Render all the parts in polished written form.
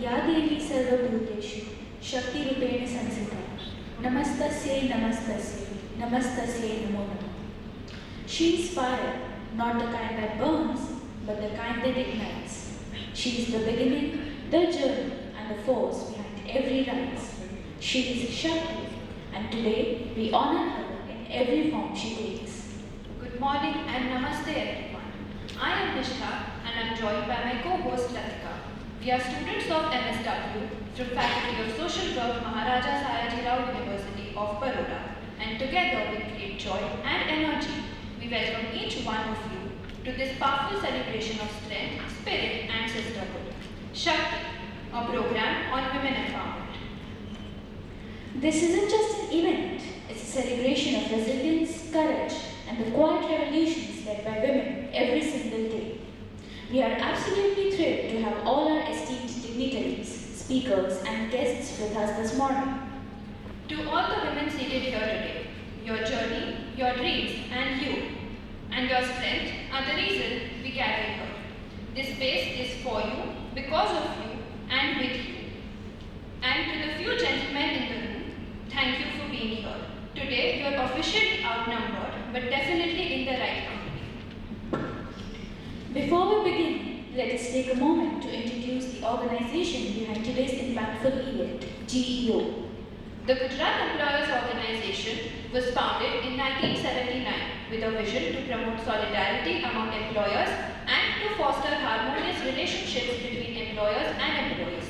या देवी सर्वभूतेषु शक्तिरूपेण संस्थिता नमस्तस्यै नमस्तस्यै नमस्तस्यै नमो नमः. She is fire, not the kind that burns, but the kind that ignites. She is the beginning, the journey, and the force behind every rise. She is Shakti, and today we honor her in every form she takes. Good morning and namaste everyone. I am Nishtha and I am joined by my co-host Latika. We are students of MSW from Faculty of Social Work, Maharaja Sayajirao University of Baroda, and together we create joy and energy. We welcome each one of you to this powerful celebration of strength, spirit and sisterhood. Shakti, a program on women empowerment. This isn't just an event, it's a celebration of resilience, courage, and the quiet revolutions led by women every single day. We are absolutely thrilled to have all our esteemed dignitaries, speakers, and guests with us this morning. To all the women seated here today, your journey, your dreams, and your strength are the reason we gather here. This space is for you, because of you, and with you. And to the few gentlemen in the room, thank you for being here. Today, you are officially outnumbered, but definitely in the right company. Before we begin, let us take a moment to introduce the organization behind today's impactful event, GEO. The Gujarat Employers Organization was founded in 1979 with a vision to promote solidarity among employers and to foster harmonious relationships between employers and employees.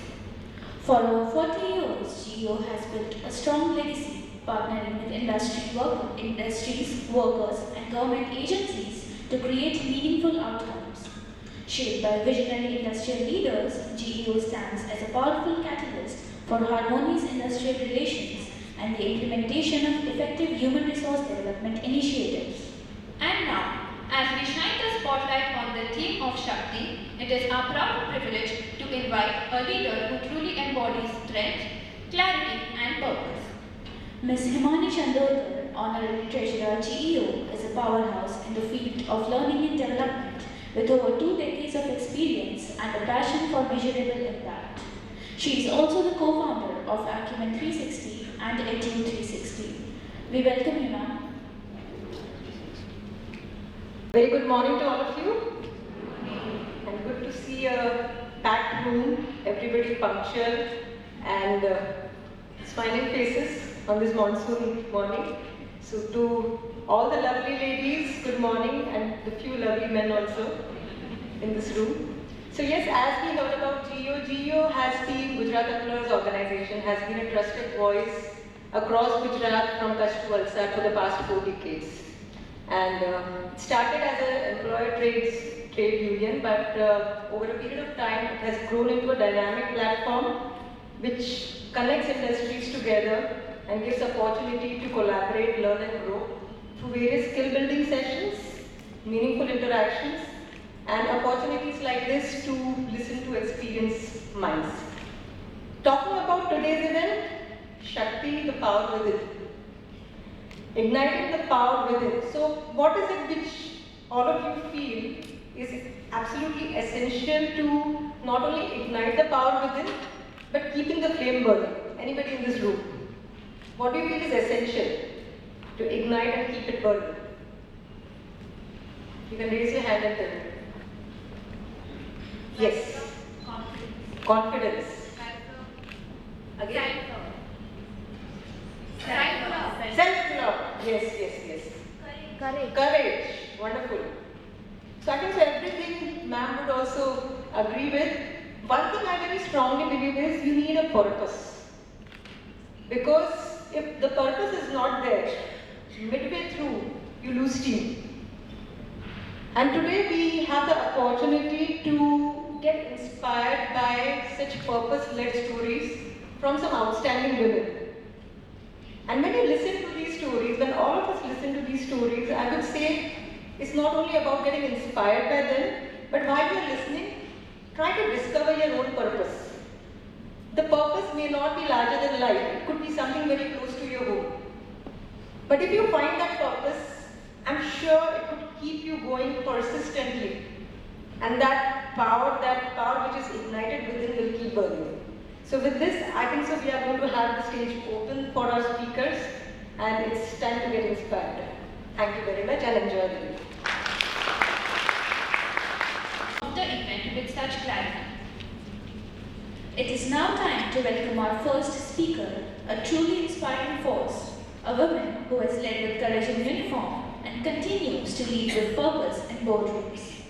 For over 40 years, GEO has built a strong legacy, partnering with industries, workers, and government agencies to create meaningful outcomes. Shaped by visionary industrial leaders, GEO stands as a powerful catalyst for harmonious industrial relations and the implementation of effective human resource development initiatives. And now, as we shine the spotlight on the theme of Shakti, it is our proud privilege to invite a leader who truly embodies strength, clarity, and purpose. Ms. Himani Chandorkar, Honorary Treasurer GEO, is a powerhouse in the field of learning and development with over 2 decades of experience and a passion for measurable impact. She is also the co-founder of Acumen 360 and Edu 360. We welcome you, ma'am. Very good morning to all of you. And good to see a packed room, everybody punctual and smiling faces on this monsoon morning. So to all the lovely ladies, good morning, and the few lovely men also in this room. So yes, as we heard about GEO has the Gujarat Employers Organization, has been a trusted voice across Gujarat from Kutch to Valsad for the past 4 decades. And it started as an employer trade union, but over a period of time it has grown into a dynamic platform which connects industries together and gives opportunity to collaborate, learn and grow through various skill building sessions, meaningful interactions, and opportunities like this to listen to experienced minds. Talking about today's event, Shakti, the power within. Igniting the power within. So what is it which all of you feel is absolutely essential to not only ignite the power within, but keeping the flame burning? Anybody in this room? What do you feel is essential to ignite and keep it burning? You can raise your hand and tell me. Yes. Confidence. Again? Self-love. Yes. Courage. Wonderful. So I think everything ma'am would also agree with. One thing I very strongly believe is you need a purpose. Because if the purpose is not there, midway through, you lose steam. And today we have the opportunity to get inspired by such purpose-led stories from some outstanding women. And when you listen to these stories, when all of us listen to these stories, I would say it's not only about getting inspired by them, but while you're listening, try to discover your own purpose. The purpose may not be larger than life. It could be something very close to your home. But if you find that purpose, I'm sure it could keep you going persistently. And that power which is ignited within will keep burning. So with this, I think so we are going to have the stage open for our speakers, and it's time to get inspired. Thank you very much and enjoy the video. Of the event with such clarity. It is now time to welcome our first speaker, a truly inspiring force, a woman who has led with courage in uniform and continues to lead with purpose in boardrooms.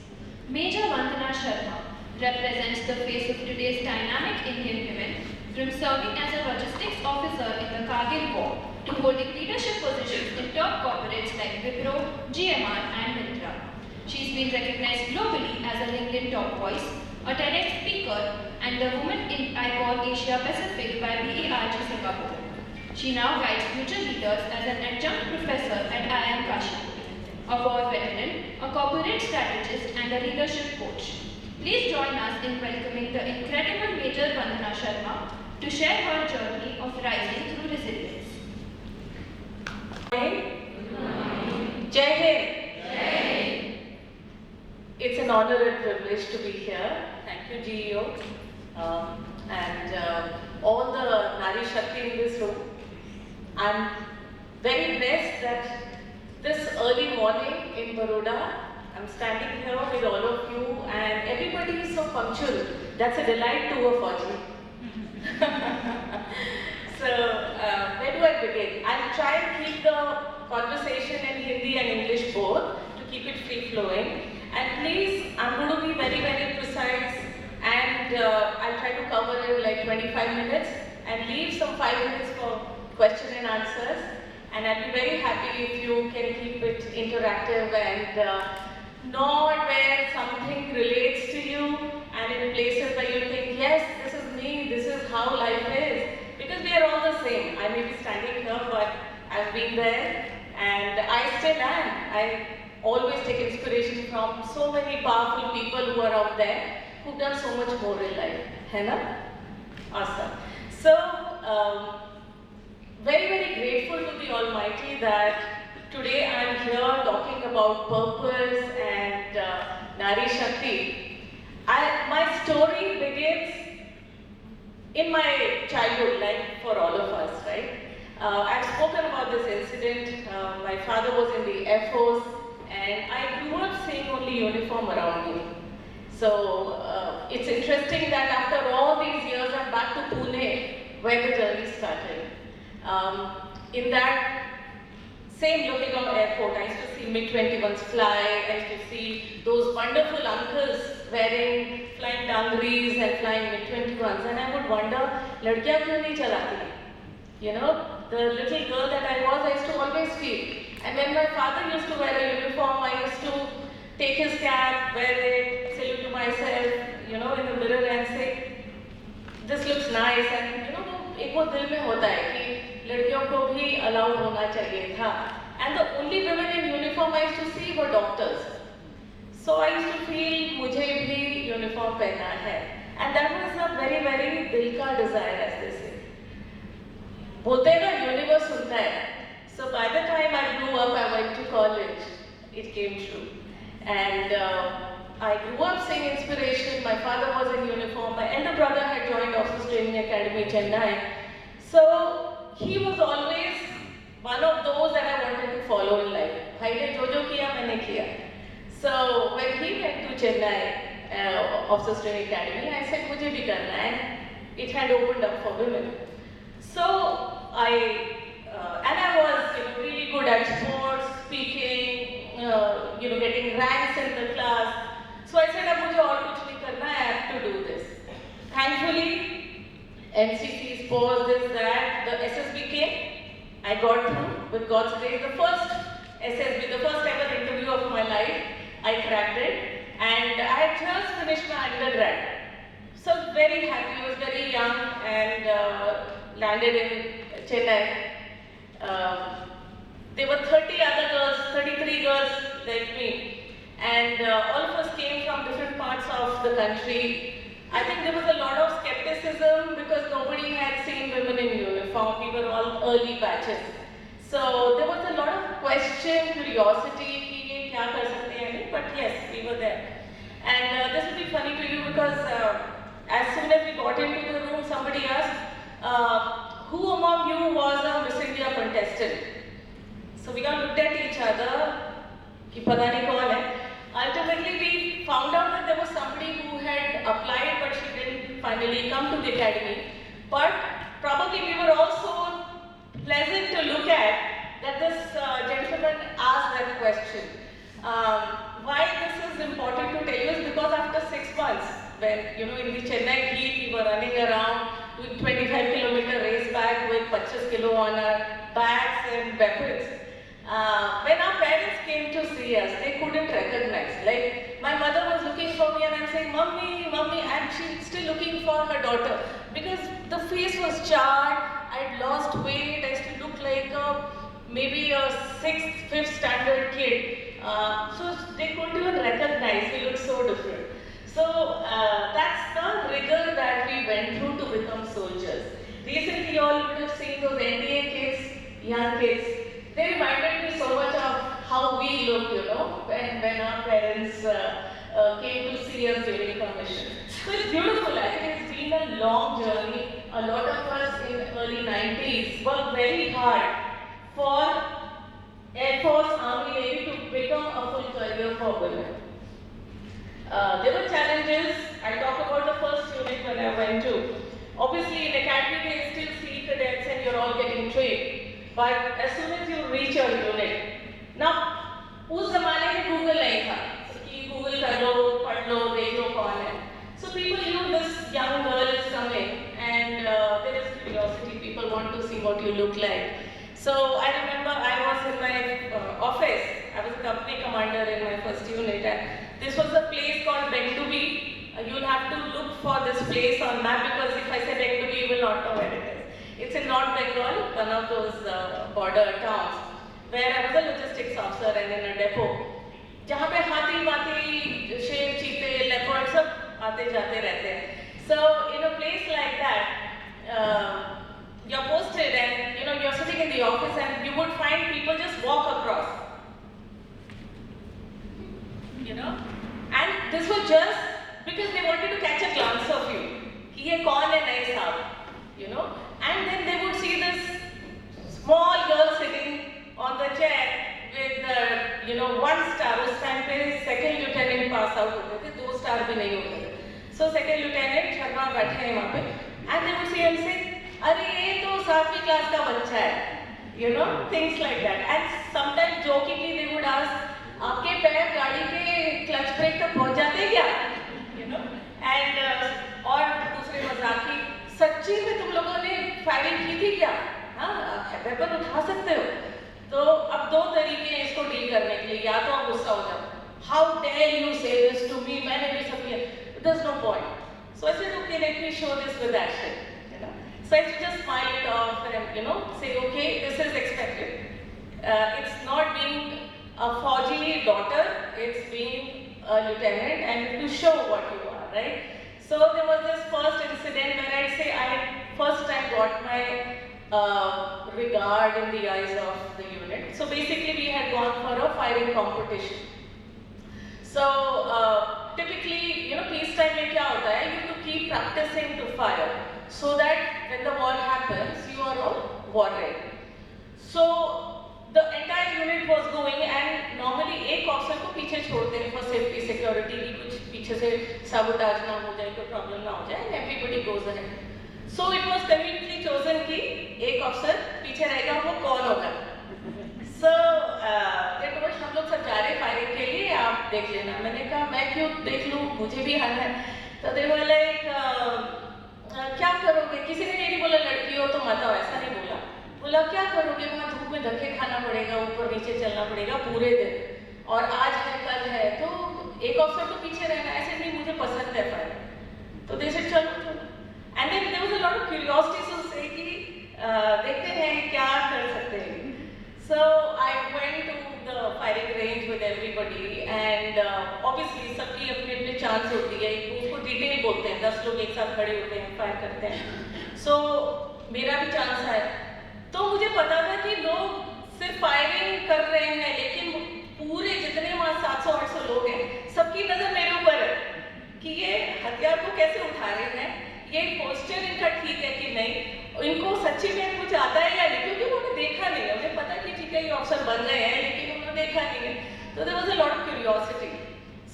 Major Vandana Sharma represents the face of today's dynamic Indian women, from serving as a logistics officer in the Kargil War to holding leadership positions in top corporates like Wipro, GMR and Myntra. She's been recognized globally as a LinkedIn top voice, a TEDx speaker and the Woman in Icon Asia Pacific by BERG Singapore. She now guides future leaders as an adjunct professor at IIM Kashipur, a war veteran, a corporate strategist and a leadership coach. Please join us in welcoming the incredible Major Vandana Sharma to share her journey of rising through resilience. Jai Hind. It's an honor and privilege to be here. Thank you, GEO, and all the Nari Shakti in this room. I'm very blessed that this early morning in Baroda, I'm standing here with all of you, and everybody is so punctual. That's a delight to a Fauji. So, where do I begin? I'll try and keep the conversation in Hindi and English both to keep it free flowing. And please, I'm going to be very, very precise, and I'll try to cover it like 25 minutes and leave some 5 minutes for question and answers. And I'll be very happy if you can keep it interactive and not where something relates to you and in places where you think, yes, this is me, this is how life is. Because we are all the same. I may be standing here, but I've been there and I still am. I always take inspiration from so many powerful people who are out there who've done so much more in life. Hai na? Awesome. So, very, very grateful to the Almighty that today I'm here talking about purpose and Nari Shakti. My story begins in my childhood, like for all of us, right? I've spoken about this incident. My father was in the Air Force, and I grew up seeing only uniform around me. So it's interesting that after all these years, I'm back to Pune, where the journey started. In that same Lokegaon airport, I used to see MiG-21s fly. I used to see those wonderful uncles wearing flying dungarees and flying MiG-21s, and I would wonder, ladkiyan kyun nahi chalati? You know, the little girl that I was, I used to always feel. And when my father used to wear a uniform, I used to take his cap, wear it, salute to myself, you know, in the mirror and say, this looks nice. And you know, एक वो दिल में होता है कि लड़कियों को भी अलाउड होना चाहिए था. And the only women in uniform I used to see were doctors. So I used to feel मुझे भी uniform पहनना है. And that was a very, very दिल का desire, as they say. बोलते हैं ना, universe सुनता है. So by the time I grew up, I went to college. It came true. And I grew up seeing inspiration. My father was in uniform. My elder brother had joined Officers Training Academy, Chennai. So he was always one of those that I wanted to follow in life. Bhai ne jo kiya, maine kiya. So when he went to Chennai Officers Training Academy, I said, mujhe bhi karna hai. And it had opened up for women. So and I was really good at sports, speaking, getting ranks in the class. So I said, अब मुझे और कुछ नहीं करना, I have to do this. Thankfully, NCC, sports, this, that, the SSB came. I got through with God's grace. The first SSB, the first ever interview of my life, I cracked it. And I had just finished my undergrad. So I was very happy. I was very young and landed in Chennai. There were 30 other girls, 33 girls like me. And all of us came from different parts of the country. I think there was a lot of skepticism because nobody had seen women in uniform. We were all early batches. So there was a lot of question, curiosity, but yes, we were there. And this will be funny to you because as soon as we got into the room, somebody finally come to the academy. But probably we were also pleasant to look at that this gentleman asked that question. Why this is important to tell you is because after 6 months, when in the Chennai heat, we were running around doing 25-kilometer race back with 25 kilo on our backs and weapons. When our parents came to see us, they couldn't recognize. Like, my mother was looking for me and I'm saying, Mummy, Mummy, and she's still looking for her daughter. Because the face was charred, I'd lost weight, I used to look like maybe a 6th, 5th standard kid. So they couldn't even recognize, we looked so different. So that's the rigor that we went through to become soldiers. Recently, you all would have seen those NDA kids, young kids. They reminded me so much of how we looked, when our parents came to see us during commission. So it's beautiful. I think it's been a long journey. A lot of us in the early 90s worked very hard for Air Force, Army, Navy to become a full career for women. There were challenges. I'll talk about the first unit when I went to. Obviously, in academy, they still see cadets and you're all getting trained. But as soon as you reach your unit, now, उस ज़माने में Google नहीं था, कि Google कर लो, पढ़ लो, देख लो कौन है. So people knew this young girl is coming, and there is curiosity. People want to see what you look like. So I remember I was in my office. I was a company commander in my first unit, and this was a place called Bendubi. You'll have to look for this place on map because if I say Bendubi, you will not know where it is. It's in North Bengal, one of those border towns, where I was a logistics officer and in a depot. जहाँ पे हाथी, शेर, चीते, leopards सब आते जाते रहते हैं. So in a place like that, you're posted and you're sitting in the office and you would find people just walk across. And this was just because they wanted to catch a glance of you. कि ये कौन है नए साहब, And then they would see this small girl sitting on the chair with 1 star. उस time पे second lieutenant pass out होते थे, 2 star भी नहीं होते थे. So second lieutenant शर्मा बैठे हैं वहाँ पे, and they would see and say, अरे ये तो 7वीं class का बच्चा है, things like that. And sometimes jokingly they would ask, आपके पैर गाड़ी के clutch brake तक पहुँच जाते क्या, and और दूसरे मजाकी, सच्ची में तुम लोगों ने फायरिंग की थी क्या, वेपन उठा सकते हो. तो अब 2 तरीके हैं इसको डील करने के लिए. या तो आप गुस्सा हो जाओ, हाउ डेयर यू से दिस टू मी, मैंने भी सब किया. There's no point. So I said, okay, let me show this with action. So I just smile it off and say, okay, this is expected. It's not being a Fauji daughter, it's being a lieutenant and to show what you are, right? So there was this first incident where I'd say I first time got my regard in the eyes of the unit. So basically we had gone for a firing competition. So typically, peacetime में क्या होता है? You have to keep practicing to fire so that when the war happens, you are all war ready. So the entire unit was going and normally एक officer को पीछे छोड़ते हैं for safety, security की कुछ पीछे से sabotage ना हो जाए, कोई problem ना हो जाए, and everybody goes ahead. So it was conveniently chosen कि एक officer पीछे रहेगा, वो कौन होगा? So they told हम लोग सब जा रहे हैं फायरिंग के लिए, आप देख लेना. मैंने कहा मैं क्यों देख लूँ, मुझे भी हाल है. तो they were like क्या करोगे? किसी ने ये नहीं बोला लड़की हो तो मत आओ, ऐसा नहीं बोला. बोला क्या करोगे? वहाँ धूप में धक्के खाना पड़ेगा, ऊपर नीचे चलना पड़ेगा पूरे दिन, और आज है कल है, तो एक ऑफिसर तो पीछे रहना, ऐसे नहीं मुझे पसंद है फायरिंग. तो they said चलो चलो. And then there was a lot of curiosity to say कि देखते हैं क्या कर सकते हैं. So I went to the firing range with everybody and obviously सबकी अपनी अपनी चांस होती है, उसको डिटेल बोलते हैं, 10 लोग एक साथ खड़े होते हैं, फायर करते हैं. So मेरा भी चांस है. तो मुझे पता था कि लोग सिर्फ फायरिंग कर रहे हैं, लेकिन पूरे जितने वहाँ 700-800 लोग हैं, सबकी नज़र मेरे ऊपर है कि ये हथियार को कैसे उठा रहे हैं, ये पोस्चर इनका ठीक है कि नहीं, इनको सच्ची में कुछ आता है या नहीं, क्योंकि उन्होंने देखा नहीं है. उन्हें पता कि ठीक है ये ऑफिसर बन गए हैं, लेकिन उन्होंने देखा नहीं है. तो there was a lot of curiosity.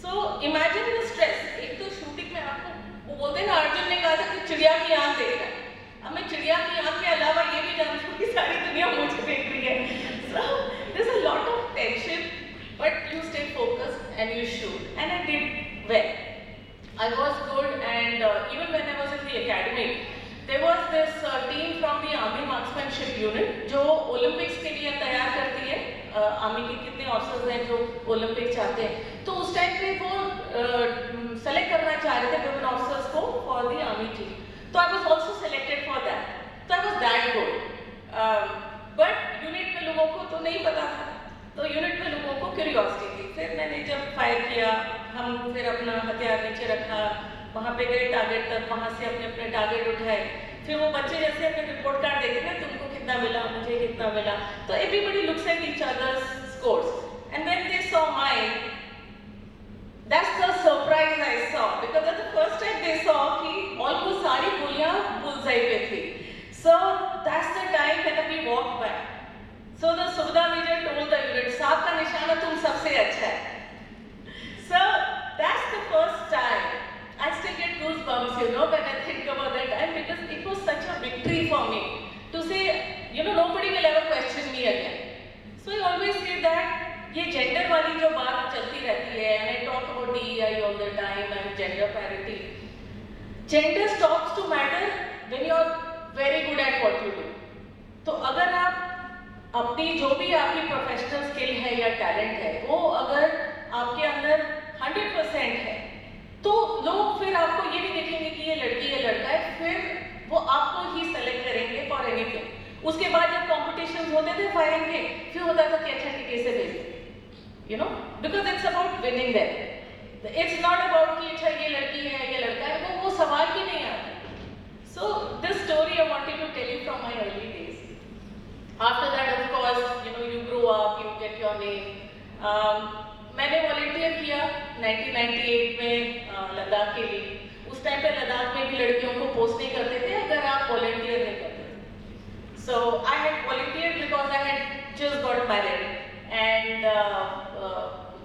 So imagine the stress. एक तो शूटिंग में आपको वो बोलते हैं ना, अर्जुन ने कहा था कि चिड़िया की आंख देख रहा है। अब मैं चिड़िया की आंख के अलावा ये भी जानती हूँ कि सारी दुनिया मुझे देख रही है। So there's a lot of tension, but you stay focused and you shoot, and I did well. I was good, and even when I was in the academy, there was this team from the Army Marksmanship Unit जो Olympics के लिए तैयार करती है। Army के कितने officers हैं जो ओलंपिक चाहते हैं, तो उस टाइम पे वो सेलेक्ट करना चाह रहे थे वुमेन ऑफिसर्स को फॉर द आर्मी टीम। तो I was also selected for that, तो I was that good. But unit में लोगों को तो नहीं पता था, तो यूनिट में लोगों को क्यूरियोसिटी थी। फिर मैंने जब फायर किया, हम फिर अपना हथियार नीचे रखा, वहाँ पे गए टारगेट तक, वहाँ से अपने अपने टारगेट उठाए। फिर वो बच्चे जैसे अपने रिपोर्ट कार्ड देते ना, तुमको कितना मिला, मुझे कितना मिला, तो everybody looks at each others scores, and when they saw mine, that's the surprise I saw, because that's the first time they saw कि ऑलमोस्ट सारी गोलियां बुलसआई पे थी। So that's the time that we walk back. So the subedar major told the unit, साहब का निशाना तुम सबसे अच्छा है। So that's the first time. I still get goosebumps, you know, when I think about that time, because it was such a victory for me to say, you know, nobody will ever question me again. So I always say that ये gender वाली जो बात चलती रहती है, and I talk about DEI all the time and gender parity. Gender stops to matter when you are very good at what you do. तो अगर आप अपनी जो भी आपकी प्रोफेशनल स्किल है या टैलेंट है, वो अगर आपके अंदर 100% है, तो लोग फिर आपको ये नहीं देखेंगे कि ये लड़की है लड़का है, फिर वो आपको ही सेलेक्ट करेंगे फॉर एनीथिंग। उसके बाद जब कॉम्पिटिशन होते थे फायरिंग के, फिर होता था कि अच्छा ठीक से भेज दे, you know, because it's about winning that. It's not about कि अच्छा ये लड़की है या लड़का है, वो सवाल ही नहीं आता। So this story I wanted to tell you from my early days. After that, of course, you know, you grow up, you get your name. मैंने वॉलंटियर किया 1998 में लद्दाख के लिए। उस टाइम पे लद्दाख में भी लड़कियों को पोस्ट नहीं करते थे अगर आप वॉलंटियर नहीं करते थे। So I had volunteered because I had just got married, and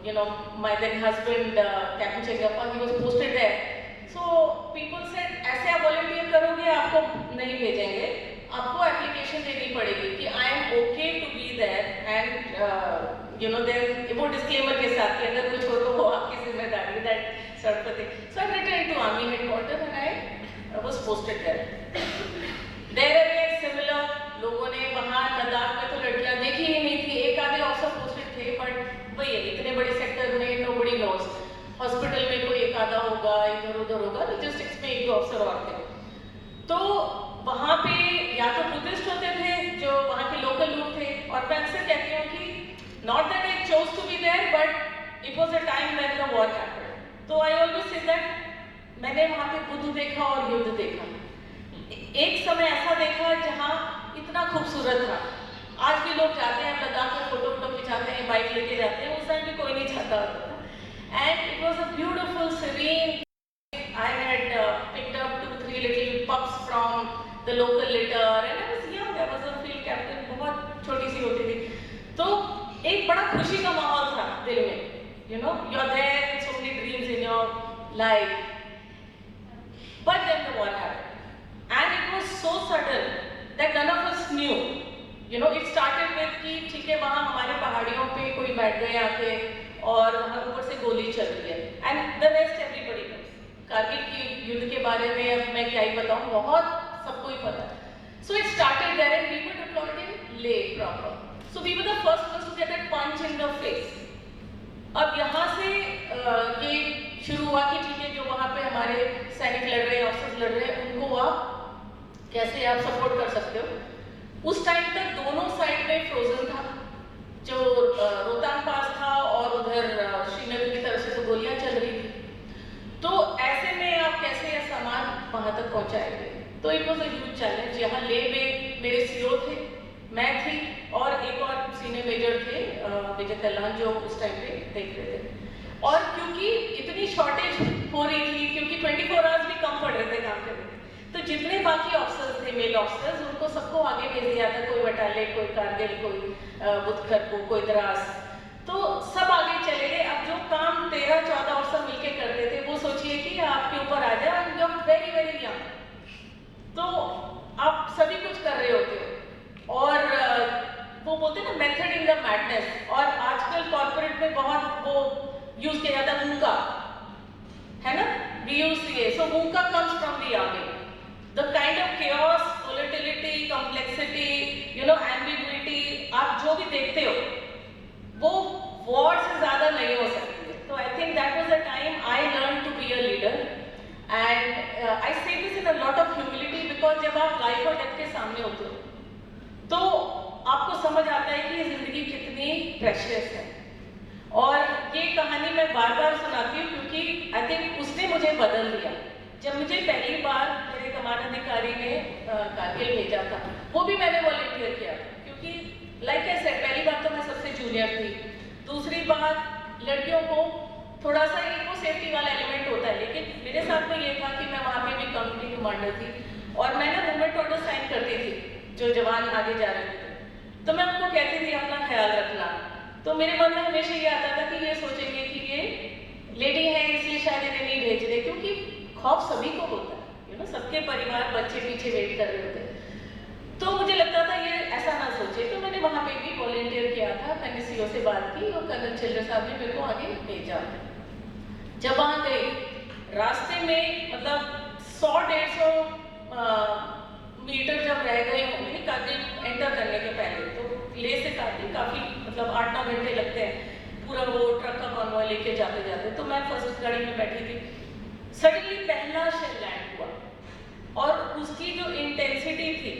you know, my then husband Captain Chengappa, he was posted there. So people said, ऐसे आप वॉलंटियर करोगे आपको नहीं भेजेंगे, आपको एप्लीकेशन देनी पड़ेगी कि I am okay to be there, and you know there वो डिस्क्लेमर के साथ कि अगर कुछ हो तो वो आपकी जिम्मेदारी, that sort of thing. So I return to army headquarter and I was posted there again similar. लोगों ने वहाँ लद्दाख में तो लड़कियाँ देखी ही नहीं थी, एक आधे ऑफिसर पोस्टेड थे, बट वही इतने बड़े सेक्टर में नोबडी नोज। हॉस्पिटल में कोई एक आधा होगा, इधर उधर होगा, लॉजिस्टिक्स में एक दो ऑफिसर और थे। तो वहाँ पे या तो बुद्धिस्ट होते थे जो वहाँ के लोकल लोग थे, और मैं अक्सर कहती हूँ कि not that I chose to be there, but it was a time when the war happened. तो आई ऑलवेज से दैट मैंने वहाँ पे बुद्ध देखा और युद्ध देखा। एक समय ऐसा देखा जहाँ इतना खूबसूरत था। आज भी लोग जाते हैं लद्दाख में, फोटो वोटो खिंचाते हैं, बाइक लेके जाते हैं, उस टाइम भी कोई नहीं चाहता होता था। And it was a beautiful serene. I had picked up 2-3 little pups from the local litter, and I was young. I was a field captain, बहुत छोटी सी होती थी। तो एक बड़ा खुशी का माहौल था दिल में, you know, you're there with so many dreams in your life. But then the war happened, and it was so sudden that none of us knew. You know, it started with कि ठीक है वहाँ हमारे पहाड़ियों पे कोई बैठ गए आके और वहाँ ऊपर से गोली चल रही है, and the rest everybody knows. Kargil की युद्ध के बारे में अब मैं क्या ही बताऊँ, बहुत सबको ही पता है। So it started there, and we were deployed in Leh proper. So we were the first ones to get that punch in the face. अब यहाँ से ये शुरू हुआ कि ठीक है जो वहाँ पे हमारे सैनिक लड़ रहे हैं, ऑफिसर्स लड़ रहे हैं, उनको आप कैसे आप सपोर्ट कर सकते हो। उस टाइम तक दोनों साइड में फ्रोजन था, जो रोहतांग पास था और उधर श्रीनगर की तरफ से तो गोलियां चल रही थी। तो ऐसे में आप कैसे यह सामान वहाँ तक पहुँचाएंगे? तो it was a huge challenge. यहाँ ले में मेरे सीओ थे, मैं थी और एक और सीनियर मेजर थे विजय कल्याण, जो उस टाइम पे देख रहे थे। और क्योंकि इतनी शॉर्टेज हो रही थी, क्योंकि 24 आवर्स भी कम पड़ रहे थे काम करने, तो जितने बाकी ऑफिसर्स थे मेल ऑफिसर्स, उनको सबको आगे भेज दिया था, कोई बटाले, कोई कारगिल, कोई बुद्धखर, कोई द्रास, तो सब आगे चले गए। अब जो काम 13-14 ऑफिसर मिलके करते थे, वो सोचिए कि आपके ऊपर आ जाए, and you are very very young, तो आप सभी कुछ कर रहे होते हो और वो बोलते हैं ना मेथड इन द मैडनेस, और आजकल कॉर्पोरेट में बहुत वो यूज किया जाता है मूका, है ना, VUCA. So VUCA comes from the army. The kind of chaos, volatility, complexity, ambiguity आप जो भी देखते हो वो वॉर से ज़्यादा नहीं हो सकती है. So I think that was the time I learned to be a leader, and I say this in a lot of humility because जब आप लाइफ और डेथ के सामने होते हो तो आपको समझ आता है कि ये ज़िंदगी कितनी प्रेशियस है. और ये कहानी मैं बार बार सुनाती हूँ क्योंकि आई थिंक उसने मुझे बदल दिया. जब मुझे पहली बार मेरे कमांडाधिकारी ने कारगिल भेजा था, वो भी मैंने वॉलंटियर किया था क्योंकि लाइक आई सेड, पहली बार तो मैं सबसे जूनियर थी. दूसरी बात, लड़कियों को थोड़ा सा एक वो सेफ्टी वाला एलिमेंट होता है, लेकिन मेरे साथ में ये था कि मैं वहाँ पे भी कंपनी कमांडर थी और मैं ना मूवमेंट ऑर्डर साइन करती थी जो जवान आगे जा रहे थे. तो मैं उनको कहती थी अपना ख्याल रखना. तो मेरे मन में हमेशा ये आता था कि ये सोचेंगे कि ये लेडी है इसलिए शायद इन्हें नहीं भेज रहे, क्योंकि खौफ सभी को होता है, सबके परिवार बच्चे पीछे वेट कर रहे होते हैं. तो मुझे लगता था ये ऐसा ना सोचे, तो मैंने वहाँ पे भी वॉलंटियर किया था. मैंने CO से बात की और कर्नल चिल्ड्रन साहब ने मेरे को आगे भेजा. जब वहाँ गई रास्ते में मतलब 100-150 मीटर जब रह गए होंगे कारगिल एंटर करने के पहले, तो ले से कारगिल काफ़ी मतलब 8-9 घंटे लगते हैं पूरा वो ट्रक का कॉन्वॉय लेके जाते जाते. तो मैं फर्स्ट गाड़ी में बैठी थी. सडनली पहला शेल लैंड हुआ और उसकी जो इंटेंसिटी थी,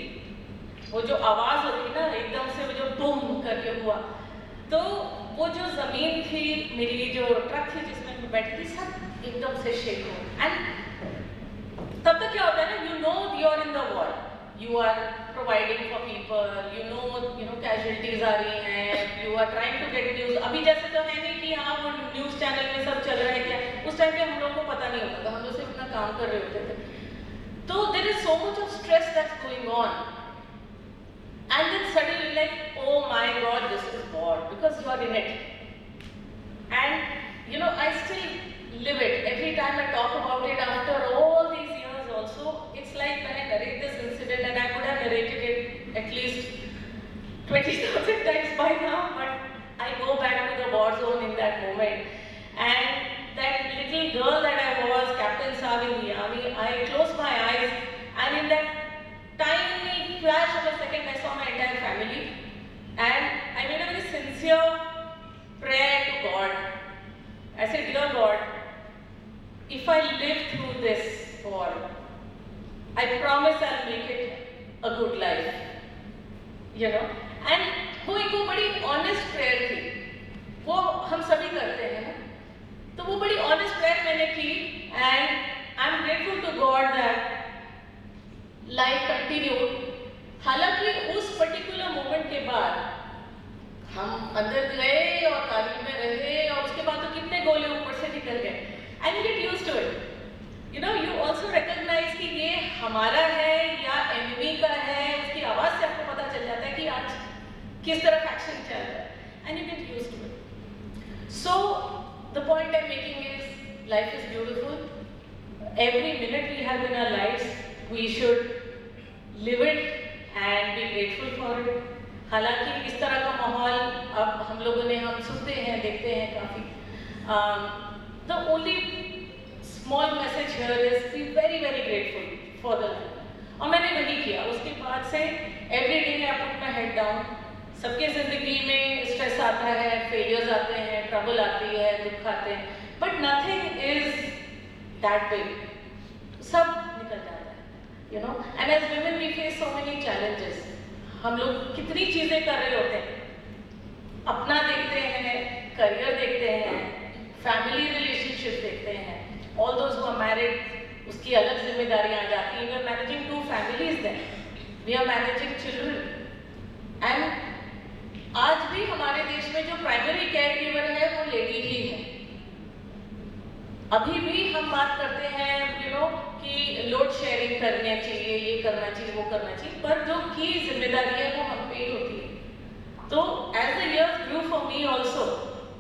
वो जो आवाज़ होती ना एकदम से, वो जो बूम करके हुआ, तो वो जो ज़मीन थी, मेरी जो ट्रक थी जिसमें मैं बैठी थी, सब एकदम से शेक हो. एंड तब तक क्या होता है ना, you are in the war, you are providing for people, casualties आ रही हैं, you are trying to get news. अभी जैसे तो है नहीं कि हाँ वो न्यूज़ चैनल में सब चल रहा है क्या, उस टाइम पे हम लोग को पता नहीं होता था, हम लोग सिर्फ अपना काम कर रहे होते थे. तो there is so much of stress that's going on, and then suddenly like, oh my God, this is war, because you are in it. And I still live it every time I talk about it after all these years. Also, it's like when I narrate this incident, and I would have narrated it at least 20,000 times by now, but I go back to the war zone in that moment. And that little girl that I was, Captain Saab in the army, I closed my eyes, and in that tiny flash of a second, I saw my entire family, and I made a very sincere prayer to God. I said, dear God, if I live through this war, I promise I'll make it a good life, And वो एक वो बड़ी honest prayer थी, वो हम सभी करते हैं ना, तो वो बड़ी honest prayer मैंने की, and I'm grateful to God that life continued. हालांकि उस particular moment के बाद हम अंदर गए और कारगिल में रहे, और उसके बाद तो कितने गोले ऊपर से निकल गए, and you get used to it. You also recognize कि ये हमारा है या enemy का है, उसकी आवाज़ से आपको पता चल जाता है कि आज किस तरफ action चल रहा है, and you get used to it. So the point I'm making is life is beautiful. Every minute we have in our lives, we should live it and be grateful for it. हालांकि इस तरह का माहौल अब हम लोगों ने हम सुनते हैं, देखते हैं काफ़ी. The only small message here is be very very grateful for the life. और मैंने वही किया. उसके बाद से every day I put my head down. सबके ज़िंदगी में स्ट्रेस आता है, फेलियर्स आते हैं, ट्रबल आती है, दुख आते हैं, but nothing is that big. सब निकल जाता है, And as women we face so many challenges. हम लोग कितनी चीज़ें कर रहे होते हैं, अपना देखते हैं, करियर देखते हैं, फैमिली रिलेशनशिप देखते हैं. All those who are married, उसकी अलग जिम्मेदारियां आ जाती हैं. We are managing 2 families then. We are managing children. And आज भी हमारे देश में जो प्राइमरी केयर गिवर है वो लेडी ही है. अभी भी हम बात करते हैं कि लोड शेयरिंग करना चाहिए, ये करना चाहिए, वो करना चाहिए, पर जो की जिम्मेदारी है वो हम पे ही होती है. तो as the years grew for me also,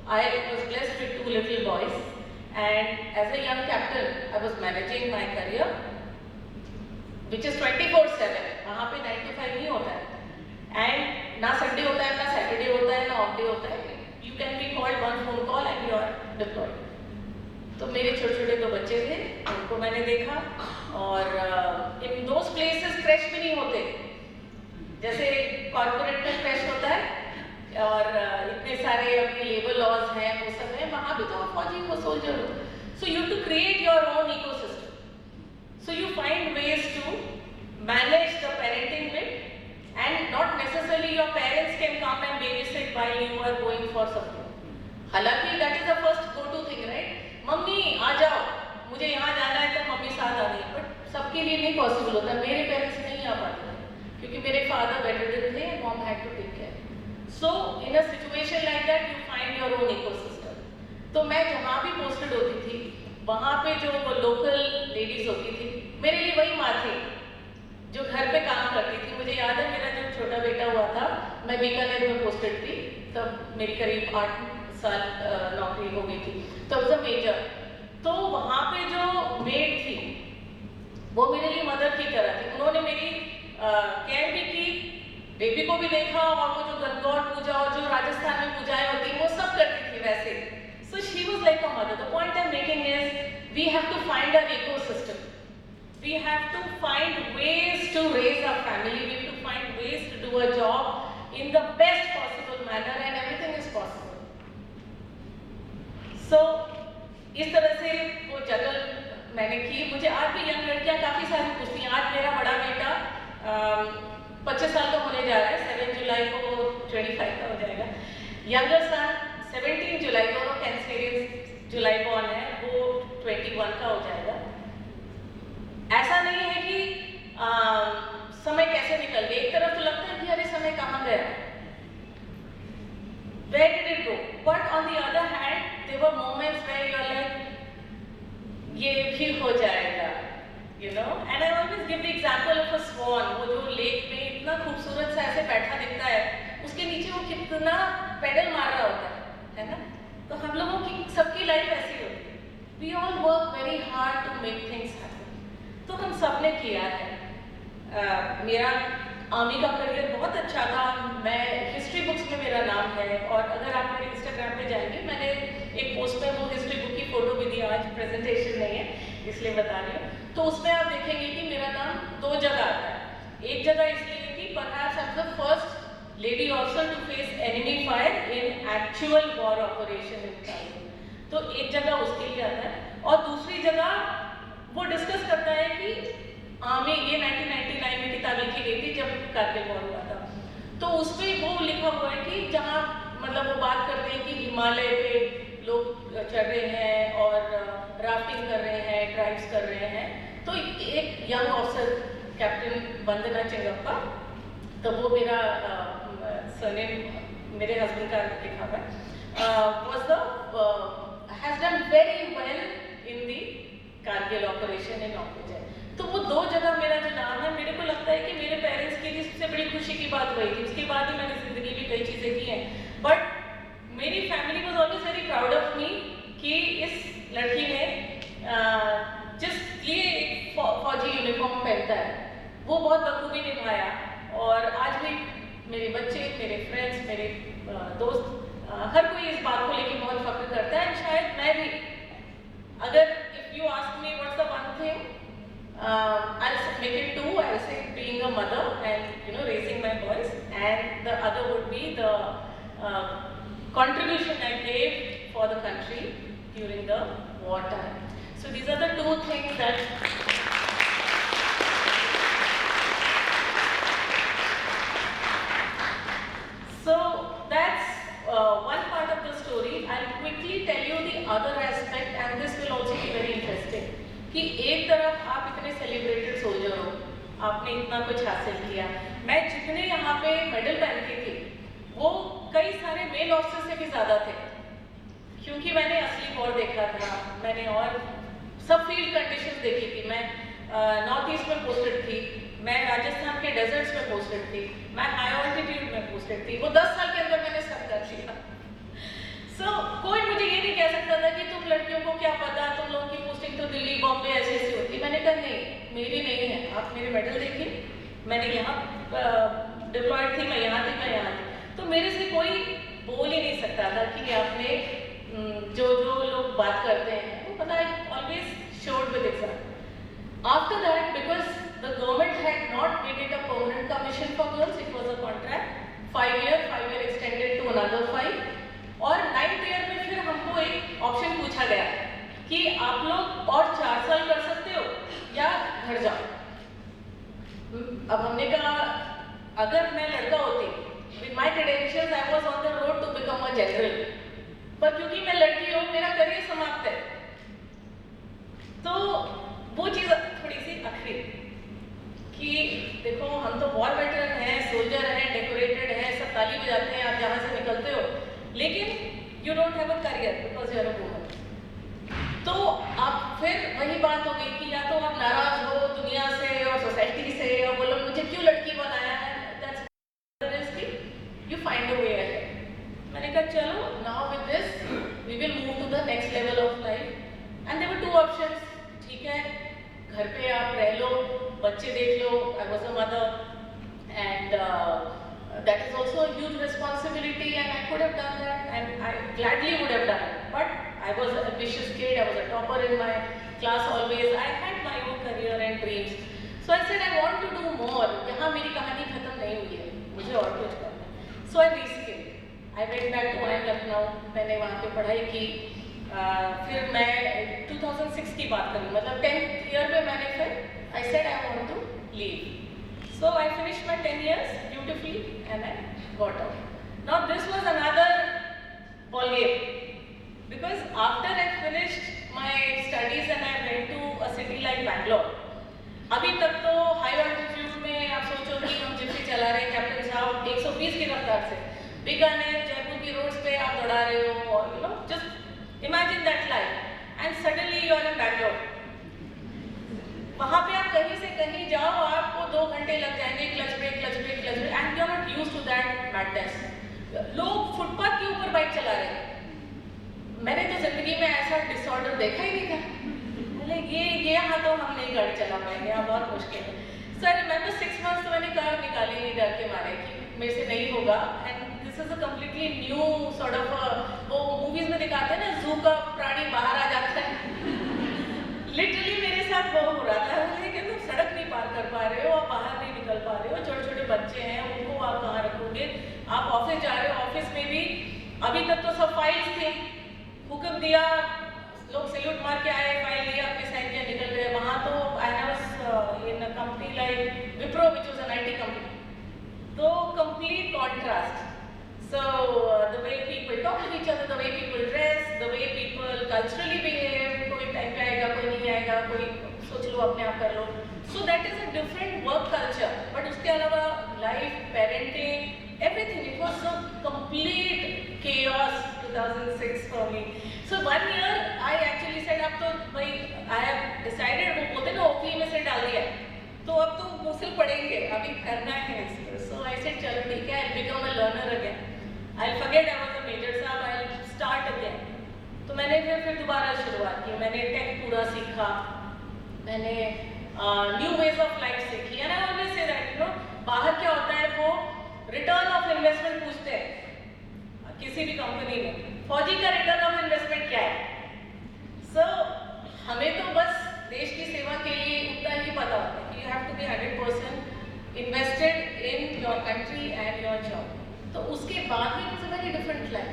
I was blessed with 2 little boys. And as a young captain, I was managing my career. which is 24/7, वहाँ पे 9 to 5 नहीं होता है, and ना संडे होता है, ना सैटरडे होता है, ना ऑफ डे होता है. You can be called one phone call and you are deployed. तो मेरे छोटे छोटे 2 बच्चे थे, उनको मैंने देखा, और इन दोज प्लेसेस क्रैश भी नहीं होते जैसे कॉर्पोरेट में क्रैश होता है, और इतने सारे अभी लेबर लॉज हैं, वो सब है. वहाँ भी तो आप फौजी हो, सोल्जर हो. So you to create your own ecosystem. So you find ways to manage the parenting bit, and not necessarily your parents can come and babysit while you are going for something. हालांकि that is the first go-to thing, right? मम्मी आ जाओ, मुझे यहाँ जाना है, तो mummy साथ आ गई. बट सबके लिए नहीं पॉसिबल होता. मेरे पेरेंट्स नहीं आ पाते थे क्योंकि मेरे फादर बेडरिडन थे, mom had to take care. So in a situation like that you find your own ecosystem. तो मैं जहाँ भी पोस्टेड होती थी, वहाँ पे जो लोकल लेडीज होती थी, मेरे लिए वही माँ थी जो घर पे काम करती थी. मुझे याद है मेरा जब छोटा बेटा हुआ था, मैं बीकानेर में पोस्टेड थी, तब मेरी करीब 8 साल नौकरी हो गई थी. तब से मेजर, तो वहाँ पे जो मेड थी वो मेरे लिए मदर की तरह थी. उन्होंने मेरी केयर भी की, बेबी को भी देखा, और वो जो गणगौर पूजा और जो राजस्थान में पूजाएं होती वो सब करती थी वैसे. So she was like a mother. The point I am making is we have to find our ecosystem. We have to find ways to raise our family. We have to find ways to do a job in the best possible manner, and everything is possible. So, इस तरह से वो जगल मैंने की. मुझे आज भी young लड़कियां काफ़ी सारी पूछती हैं. आज मेरा बड़ा बेटा 25 साल का होने जा रहा है, 7 जुलाई को 25 का हो जाएगा. यंगर सन 17 जुलाई, दोनों कैंसरियन जुलाई बॉर्न है, वो 21 का हो जाएगा. ऐसा नहीं है कि समय कैसे निकल गया. एक तरफ तो लगता है कि अरे समय कहाँ गया, where did it go? But on the other hand, there were moments where you are like ये भी हो जाएगा, you know. And I always give the example of a swan. वो जो लेक में इतना खूबसूरत सा ऐसे बैठा दिखता है, उसके नीचे वो कितना पैडल मार रहा होता है ना. तो हम लोगों की सबकी लाइफ ऐसी होती है. We all work very hard to make things happen. तो हम सब ने किया है. मेरा आर्मी का करियर बहुत अच्छा था. मैं हिस्ट्री बुक्स में मेरा नाम है, और अगर आप मेरे इंस्टाग्राम पे जाएंगे, मैंने एक पोस्ट में वो हिस्ट्री बुक की फोटो भी दी. आज प्रेजेंटेशन नहीं है इसलिए बता रही हूँ. तो उसमें आप देखेंगे कि मेरा नाम 2 जगह आता है. एक जगह इसलिए कि perhaps I am the first lady officer to face enemy fire in actual war operation in Kargil. तो एक जगह उसके लिए आता है, और दूसरी जगह वो डिस्कस करता है कि आर्मी, ये 1999 में किताब लिखी गई थी जब कारगिल वॉर हुआ था. तो उसमें वो लिखा हुआ है कि जहाँ मतलब वो बात करते हैं कि हिमालय पे लोग चढ़ रहे हैं और राफ्टिंग कर रहे हैं, ड्राइव्स कर रहे हैं. तो एक यंग ऑफिसर कैप्टन वंदना चिंगप्पा, तो वो मेरा सरनेम मेरे हस्बैंड का लिखा हुआ है, has done very well in the Kargil operation in operation. तो वो 2 जगह मेरा जो नाम है, मेरे को लगता है कि मेरे पेरेंट्स के लिए सबसे बड़ी खुशी की बात वही थी. उसके बाद ही मैंने जिंदगी में कई चीज़ें की हैं, बट मेरी family was always very proud of me कि इस लड़की ने जिस लिए फौजी यूनिफॉर्म पहनता है वो बहुत बखूबी निभाया. और आज भी मेरे बच्चे, मेरे फ्रेंड्स, मेरे दोस्त, हर कोई इस बात को लेकर बहुत फख्र करता है. शायद मैं भी, अगर if you ask me what's the one thing, I'll make it 2. I'll say being a mother and raising my boys, and the other would be the contribution I gave for the country during the war time. So these are the 2 things that so that's one part of the story. I'll quickly tell you the other aspect, and this will also be very interesting. कि एक तरफ आप इतने celebrated soldier हो, आपने इतना कुछ हासिल किया. मैं जितने यहाँ पे मेडल पहनती थी वो कई सारे मेल ऑफिसर से भी ज़्यादा थे, क्योंकि मैंने असली वॉर देखा था. मैंने और सब फील्ड कंडीशंस देखी थी. मैं नॉर्थ ईस्ट में पोस्टेड थी, मैं राजस्थान के डेजर्ट्स में पोस्टेड थी, मैं हाई ऑल्टीट्यूड में पोस्टेड थी. वो 10 साल के अंदर मैंने सब कर लिया. कोई मुझे ये नहीं कह सकता था कि तुम लड़कियों को क्या पता, तुम लोगों की पोस्टिंग तो दिल्ली, बॉम्बे ऐसे ऐसी होती. मैंने कहा नहीं, मेरी नहीं है. आप मेरे मेरे मेडल देखिए, मैंने यहाँ डिप्लॉयड थी, मैं यहाँ थी, मैं यहाँ थी। तो मेरे से कोई बोल ही नहीं सकता था कि आपने जो लोग बात करते हैं वो पता है, always showed with example. After that, because the government had not made it a permanent commission for girls, it was a contract, 5 year extended to another 5, और 9th year में फिर हमको एक ऑप्शन पूछा गया कि आप लोग और 4 साल कर सकते हो या घर जाओ। अब हमने कहा अगर मैं लड़का होती, with my credentials I was on the road to become a general, पर क्योंकि मैं लड़की हूँ मेरा करियर समाप्त है, तो वो चीज़ थोड़ी सी अखरी कि देखो हम तो वॉर वेटरन हैं, सोल्जर हैं, डेकोरेटेड हैं, सब ताली बजाते हैं, आप जहाँ से निकलते हो, लेकिन you don't have a career because you are a woman. तो अब फिर वही बात हो गई कि या तो आप नाराज हो दुनिया से और सोसाइटी से और बोलो मुझे क्यों लड़की बनाया है, you find a way ahead. मैंने कहा चलो now with this we will move to the next level of life and there were 2 options. ठीक है, घर पे आप रह लो, बच्चे देख लो, I was a mother and that is also a huge responsibility and I could have done that and I gladly would have done it, but I was an ambitious kid, I was a topper in my class always, I had my own career and dreams, so I said I want to do more, यहाँ मेरी कहानी खत्म नहीं हुई है, मुझे और कुछ करना है, so I reskilled, I went back to IIM Lucknow, मैंने वहाँ पे पढ़ाई की, फिर मैं 2006 की बात करूँ, मतलब 10th year पे मैंने फिर I said I want to leave. So I finished my 10 years beautifully and I got out. Now this was another ball game because after I finished my studies and I went to a city like Bangalore. अभी तक तो high altitude में आप सोचो कि हम Gypsy चला रहे हैं कैप्टन साहब 120 की रफ्तार से, बीकानेर जयपुर की रोड्स पे आप दौड़ा रहे हो और you know just imagine that life and suddenly you are in Bangalore. वहाँ पे आप कहीं से कहीं जाओ आपको 2 घंटे लग जाएंगे, clutch brake and you are not used to that madness. लोग फुटपाथ के ऊपर बाइक चला रहे हैं, मैंने तो जिंदगी में ऐसा डिसऑर्डर देखा ही नहीं था। बोले ये यहाँ तो हम नहीं गाड़ी चला पाएंगे, यहाँ बहुत मुश्किल है। सर मैं तो 6 months तो मैंने कार निकाली नहीं डर के मारे कि मेरे से नहीं होगा and this is a completely new sort of, वो मूवीज में दिखाते हैं ना जू का प्राणी बाहर आ जाता है, लिटरली मेरे साथ वो हो रहा था। लेकिन तुम सड़क नहीं पार कर पा रहे हो, आप बाहर नहीं निकल पा रहे हो, छोटे छोटे बच्चे हैं उनको आप कहाँ रखोगे, आप ऑफिस जा रहे हो, ऑफिस में भी अभी तक तो सब फाइल्स थे, हुक्म दिया लोग सैल्यूट मार के आए, फाइल लिया अपने साइन किया निकल गए। वहाँ तो I was in a company like Wipro which was an IT company, तो complete contrast. So the way people talk to each other, the way people dress, the way people culturally behave, कोई time पे आएगा कोई नहीं आएगा, कोई सोच लो अपने आप कर लो, so that is a different work culture, but उसके अलावा life, parenting, everything, it was a complete chaos 2006 for me. So 1 year I actually said अब तो भाई I have decided, वो बोलते ना ओखली में से डाल दिया तो अब तो मुझसे पढ़ेंगे, अभी करना है इसको। So I said चलो ठीक है, I'll become a learner again, I'll forget I was a major साहब, I'll start again। तो मैंने फिर दोबारा शुरुआत की, मैंने टेक पूरा सीखा, मैंने न्यू वेज ऑफ लाइफ सीखी। And I always say that you know बाहर क्या होता है, वो रिटर्न ऑफ इन्वेस्टमेंट पूछते हैं किसी भी कंपनी में, फौजी का रिटर्न ऑफ इन्वेस्टमेंट क्या है। सो हमें तो बस देश की सेवा के लिए उतना ही पता होता है कि you have to be 100% invested in your country and your job. तो उसके बाद में it's a very different life,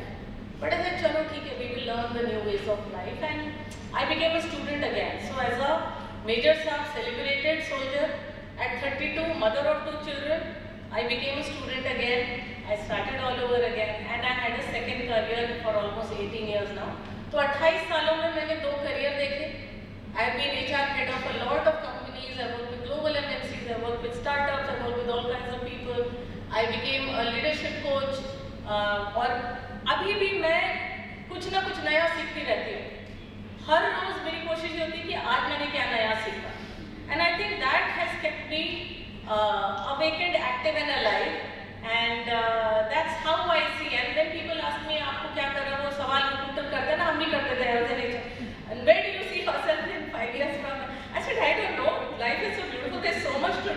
but I said चलो ठीक है, we will learn the new ways of life and I became a student again. So as a major साहब celebrated soldier at 32, mother of 2 children, I became a student again, I started all over again and I had a second career for almost 18 years now। तो 28 सालों में मैंने 2 career देखे। I have been HR head of a lot of companies, I worked with global MNCs, I worked with startups, I worked with all kinds of people, I became a leadership coach, और अभी भी मैं कुछ ना कुछ नया सीखती रहती हूँ। हर रोज मेरी कोशिश होती है कि आज मैंने क्या नया सीखा, and I think that has kept me awakened, active and alive, and that's how I see। And when people ask me आपको क्या करना, वो सवाल रिक्रूटर करते हैं ना, हम भी करते थे as an HR, and where do you see yourself in 5 years from now? I said I don't know, life is so beautiful, there's so much to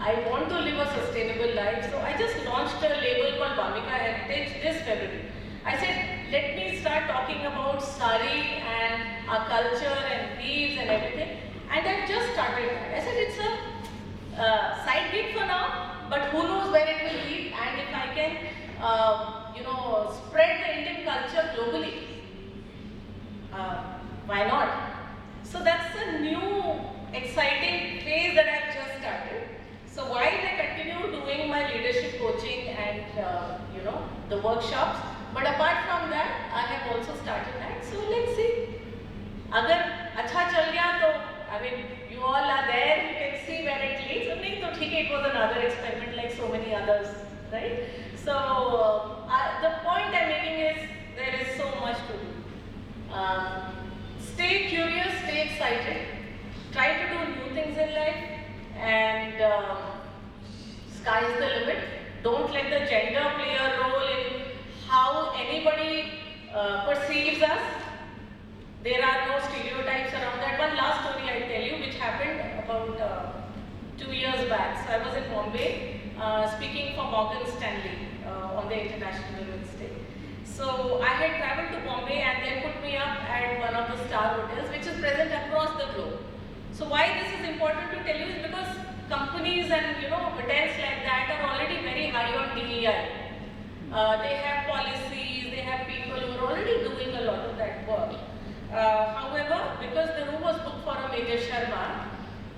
I want to live a sustainable life. So I just launched a label called Bhamika Heritage this February. I said, let me start talking about sari and our culture and weaves and everything. And I just started that. I said, it's a side gig for now, but who knows where it will lead, and if I can, spread the Indian culture globally, why not? So that's a new, exciting phase that I've just started. So while I continue doing my leadership coaching and the workshops, but apart from that, I have also started that. So let's see. अगर अच्छा चल गया तो I mean you all are there, you can see where it leads. नहीं तो ठीक है, it was another experiment like so many others, right? So the point I'm making is there is so much to do. Stay curious, stay excited, try to do new things in life, and sky is the limit. Don't let the gender play a role in how anybody perceives us. There are no stereotypes around that. One last story I'll tell you, which happened about 2 years back. So I was in Bombay speaking for Morgan Stanley on the International Women's Day. So I had traveled to Bombay and they put me up at one of the star hotels, which is present across the globe. So why this is important to tell you is because companies and hotels like that are already very high on DEI. They have policies, they have people who are already doing a lot of that work. However, because the room was booked for a Major Sharma,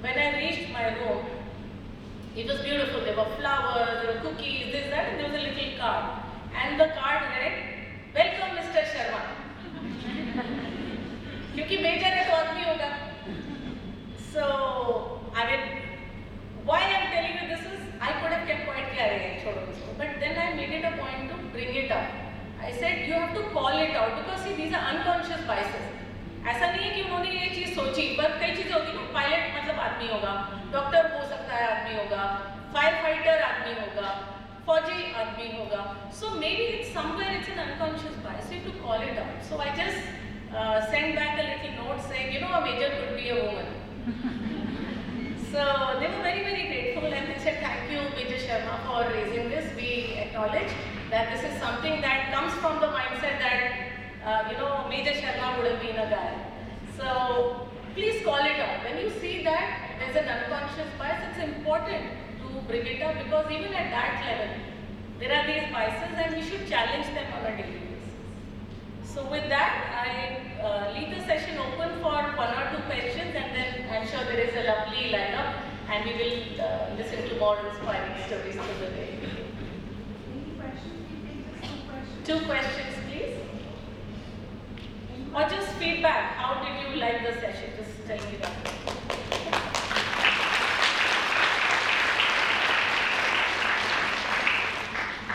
when I reached my room, it was beautiful. There were flowers, there were cookies, this, that, and there was a little card. And the card read, "Welcome, Mr. Sharma." क्योंकि major है तो आदमी होगा. So, I mean, why I'm telling you this is, I could have kept quiet क्या रहे हैं, छोड़ो इसको. But then I made it a point to bring it up. I said you have to call it out because see these are unconscious biases. ऐसा नहीं है कि उन्होंने ये चीज़ सोची, पर कई चीज़ें होती हैं ना, पायलट मतलब आदमी होगा, डॉक्टर हो सकता है आदमी होगा, फायर फाइटर आदमी होगा, फौजी आदमी होगा. So maybe it's somewhere it's an unconscious bias. So you have to call it out. So I just sent back a little note saying, a major could be a woman. So they were very, very grateful and they said, thank you, Major Sharma, for raising this. We acknowledge that this is something that comes from the mindset that Major Sharma would have been a guy. So please call it out. When you see that there's an unconscious bias, it's important to bring it up because even at that level, there are these biases and we should challenge them on a daily basis. So with that, I leave the session open for 1 or 2 questions and then I'm sure there is a lovely lineup and we will listen to more inspiring stories through the day. Any questions? You can just 2 questions. 2 questions, please. Or just feedback. How did you like the session? Just tell me that.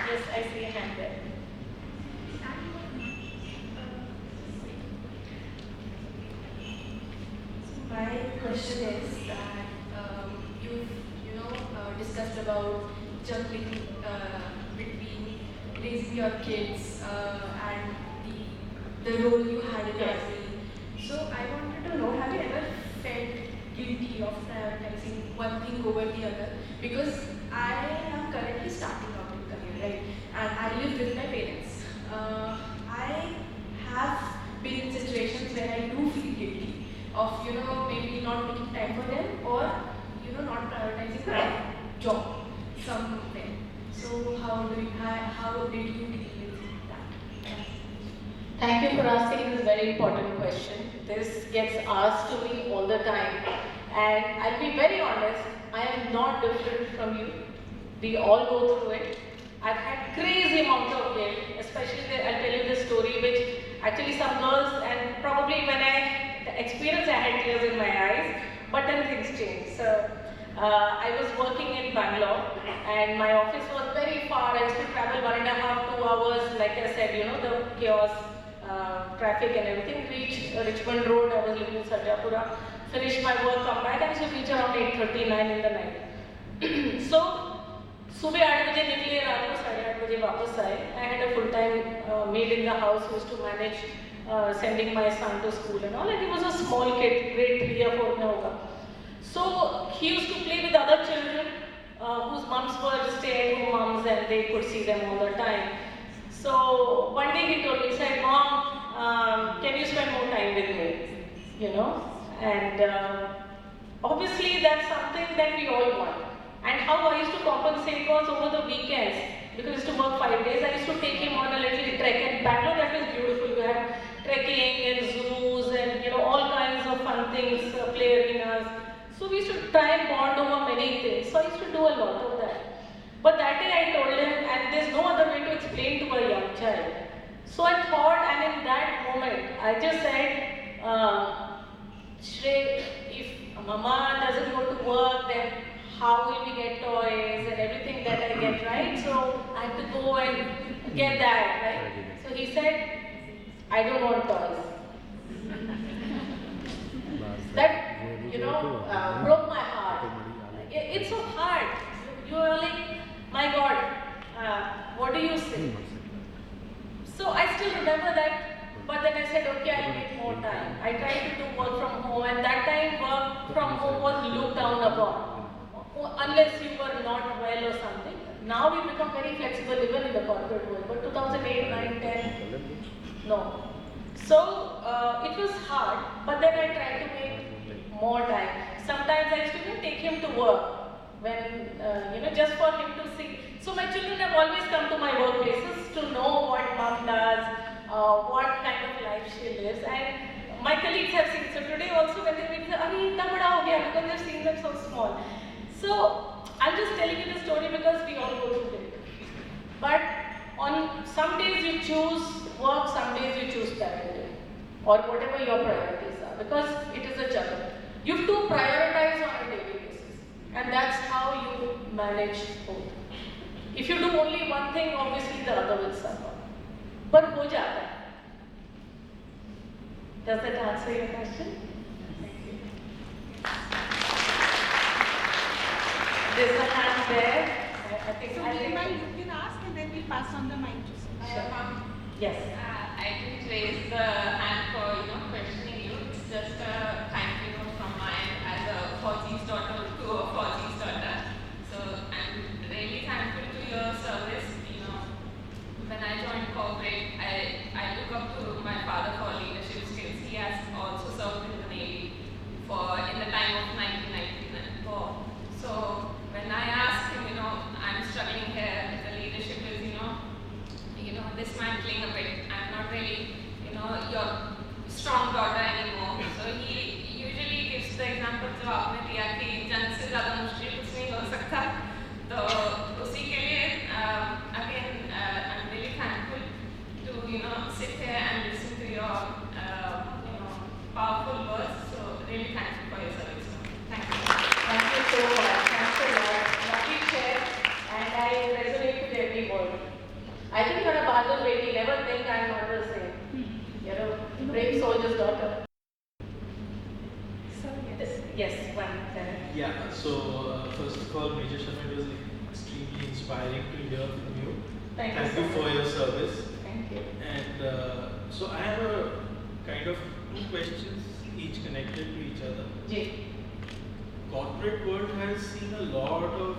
Yes, I see a hand there. My question is that you've discussed about juggling between raising your kids and the role you had in your Yes. family. So I wanted to know, have you ever felt guilty of prioritizing one thing over the other? Because I am currently starting out in career, right? And I live with my parents. I have been in situations where I do feel guilty of maybe not making time for them or not prioritizing my job somewhere. So how did you deal with that? Thank you for asking this very important question. This gets asked to me all the time. And I'll be very honest, I am not different from you. We all go through it. I've had crazy amount of guilt, especially I'll tell you this story which actually some girls, and probably when the experience I had tears in my eyes, but then things changed. So I was working in Bangalore and my office was very far. I used to travel 1.5 to 2 hours, like I said, the chaos, traffic and everything. Reached Richmond Road, I was living in Sarjapura, finished my work, come back, and I used to reach around 8:39 in the night. So, सुबह 8 बजे निकले, रात को 8:30 बजे वापस आए. I had a full-time maid in the house who used to manage sending my son to school and all, and he was a small kid, grade 3 or 4 में होगा. So he used to play with other children and they could see them all the time. So one day he told me, he said, Mom, can you spend more time with me? You know, and obviously that's something that we all want. And how I used to compensate was over the weekends, because I used to work 5 days, I used to take him on a little trek. And Bangalore, that was beautiful. We had trekking and zoos and all kinds of fun things, play arenas. So we used to try and bond over many things. So I used to do a lot of that. But that day I told him, and there's no other way to explain to a young child. So I thought, and in that moment, I just said, Shrey, if Mama doesn't go to work, then how will we get toys and everything that I get, right? So I have to go and get that, right? So he said, I don't want toys. That, broke my heart. It's so hard. You are like, my God, what do you say? So I still remember that, but then I said, okay, I'll make more time. I tried to do work from home, and that time work from home was looked down upon, unless you were not well or something. Now we've become very flexible even in the corporate world, but 2008, 9, 10, no. So it was hard, but then I tried to make more time. Sometimes I used to take him to work, when, just for him to see. So my children have always come to my workplaces to know what mom does, what kind of life she lives. And my colleagues have seen. So today also when they meet, Arey, itna bada ho gaya, because they've seen them so small. So I'm just telling you the story because we all go through it. But on some days you choose work, some days you choose parenting, or whatever your priorities are, because it is a juggle. You have to prioritize on a daily basis, and that's how you manage both. If you do only one thing, obviously the other will suffer. But ho jata hai. Does that answer your question? Thank you. There's a hand there. I think So meanwhile you can ask and then we'll pass on the mic to someone. Yes. I didn't raise the hand for questioning you. It's just a thank you note from my end as a Fauji's daughter to a Fauji's daughter. So I'm really thankful to your service. When I joined corporate, I look up to my father for leadership skills. He has also served in the Navy in the time of 1994. So when I asked him, I'm struggling here, the leadership is, dismantling a bit. I'm not really, your strong daughter anymore. So he usually gives the example जो आपने दिया कि जन से ज़्यादा मुश्किल कुछ नहीं हो सकता. तो उसी के लिए again I'm really thankful to sit here and listen to your powerful words. So really thankful for your service. Thank you. Thank you so much. Thanks a lot. Lovely share, and I resonate with every word. I think you're a Bahadur lady. Never think I'm not the same. You're a brave soldier's daughter. So Yes, one. Yeah, so first of all, Major Sharma, it was extremely inspiring to hear from you. Thank you you so for much. your service. Thank you. And so I have a kind of two questions, each connected to each other. Ji. Corporate world has seen a lot of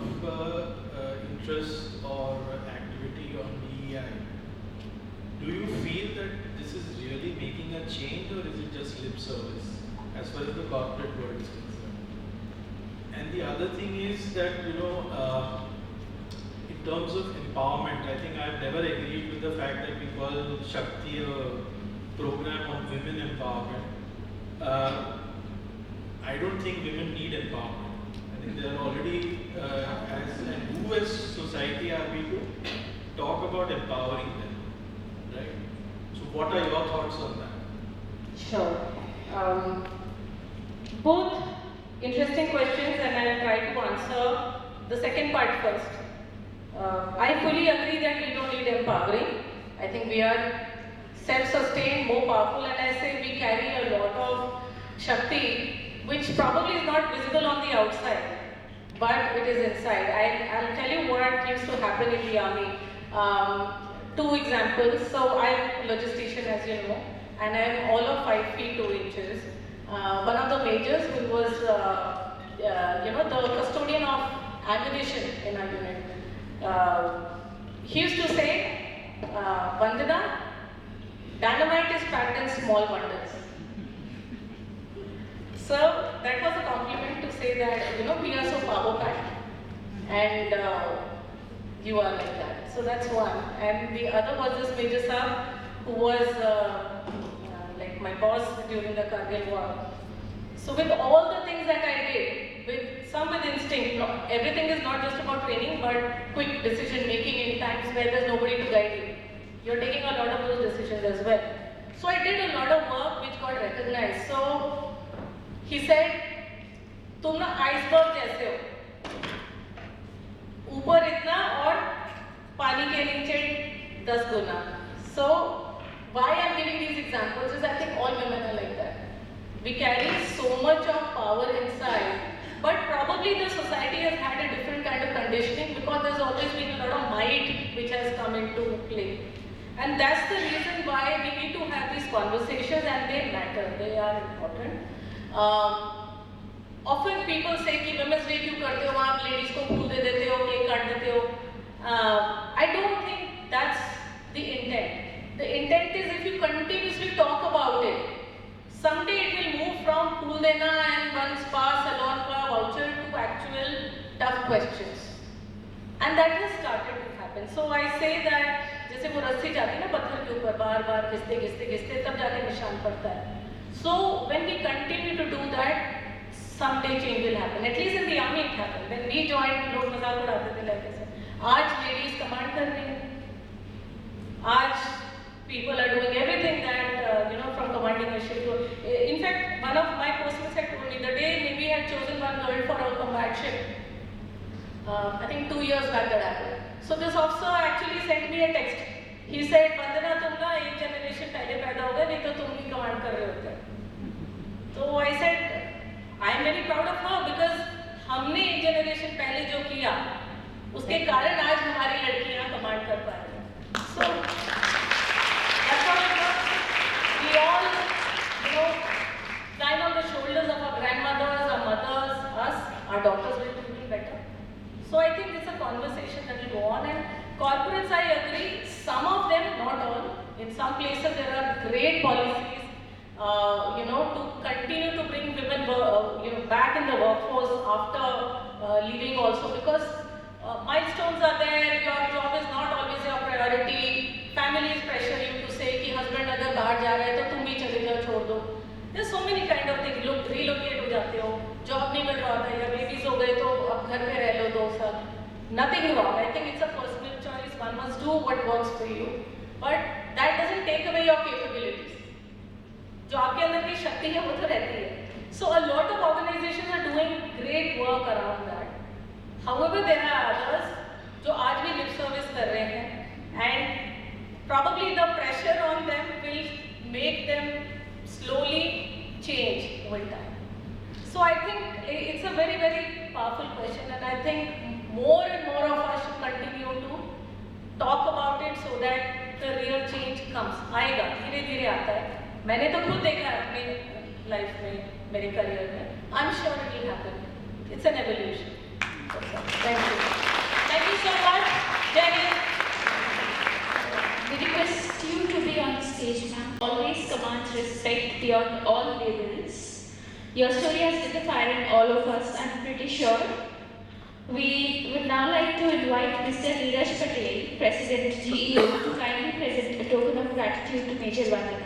interest or activity on DEI. Do you feel that this is really making a change, or is it just lip service as far as the corporate world is concerned? And the other thing is that, in terms of empowerment, I think I've never agreed with the fact that we call Shakti a program on women empowerment. I don't think women need empowerment. I think they are already, and who as society are we to talk about empowering them, right? So what are your thoughts on that? Sure. Both interesting questions, and I'll try to answer the second part first. I fully agree that we don't need empowering. I think we are self-sustained, more powerful, and I say we carry a lot of Shakti, which probably is not visible on the outside, but it is inside. I'll tell you what used to happen in the army. Two examples. So I'm a logistician, as you know, and I'm all of 5 feet 2 inches. One of the majors who was, the custodian of ammunition in our unit, He used to say, Vandana, dynamite is packed in small bundles. So that was a compliment to say that, we are so power packed and you are like that. So that's one. And the other was this Major Saab, who was like my boss during the Kargil war. So with all the things that I did, with instinct, everything is not just about training, but quick decision making in times where there's nobody to guide you. You're taking a lot of those decisions as well. So I did a lot of work which got recognized. So he said, तुम ना iceberg जैसे हो, ऊपर इतना और पानी के नीचे 10 गुना. So why I'm giving these examples is I think all women are like that. We carry so much of power inside, but probably the society has had a different kind of conditioning because there's always been a lot of might which has come into play. And that's the reason why we need to have these conversations, and they matter, they are important. Often people say कि Women's Day क्यों करते हो, आप ladies को फूल दे देते हो, cake काट देते हो. I don't think that's the intent. The intent is if you continuously talk about it, someday it will move from फूल देना and one spa salon का voucher to actual tough questions. And that has started to happen. So I say that जैसे वो रस्सी जाती है ना पत्थर के ऊपर बार बार घिसते घिसते घिसते तब जाके निशान पड़ता है. So when we continue to do that, someday change will happen. At least in the army it happened. When we joined, लोग मजाक उड़ाते थे लड़के से. आज ladies command कर रही हैं. आज people are doing everything that from commanding a ship. In fact, one of my postmates had told me the day Navy had chosen one girl for a combat ship. I think 2 years back that happened. So this officer actually sent me a text. He said, Vandana, तुम ना एक generation पहले पैदा हो गए, नहीं तो तुम ही command कर रहे होते. So I said, I am very proud of her because हमने एक generation पहले जो किया, उसके कारण आज हमारी लड़कियां command कर पा रही हैं. So that's how it works. We all, climb on the shoulders of our grandmothers, our mothers, us, our daughters will do even better. So I think it's a conversation that will go on, and corporates, I agree, some of them, not all. In some places there are great policies, to continue to bring women, back in the workforce after leaving also, because milestones are there. Your job is not always your priority. Families pressure you to say कि husband अगर बाहर जा रहा है तो तुम भी चले जाओ छोड़ दो. There's so many kind of things. लोग relocate हो जाते हो, job नहीं मिल रहा होता या babies हो गए तो अब घर पे रह लो 2 साल. Nothing wrong. I think it's a personal choice. One must do what works for you, but that doesn't take away your capabilities. जो आपके अंदर की शक्ति है वो तो रहती है. So a lot of organizations are doing great work around that. However, there are others जो आज भी lip service कर रहे हैं, and probably the pressure on them will make them slowly change with time. So I think it's a very, very powerful question, and I think more and more of us should continue to talk about it so that the real change comes. आएगा, धीरे धीरे आता है. मैंने तो खुद देखा है अपने लाइफ में, मेरे करियर में. I'm sure it will happen. It's an evolution. Thank you. Thank you so much. Jai Hind. We request you to be on stage, ma'am. Always commands respect beyond all labels. Your story has lit a fire in all of us, I'm pretty sure. We would now like to invite Mr. Neeraj Patel, President GEO, to kindly present a token of gratitude to Major Vandana.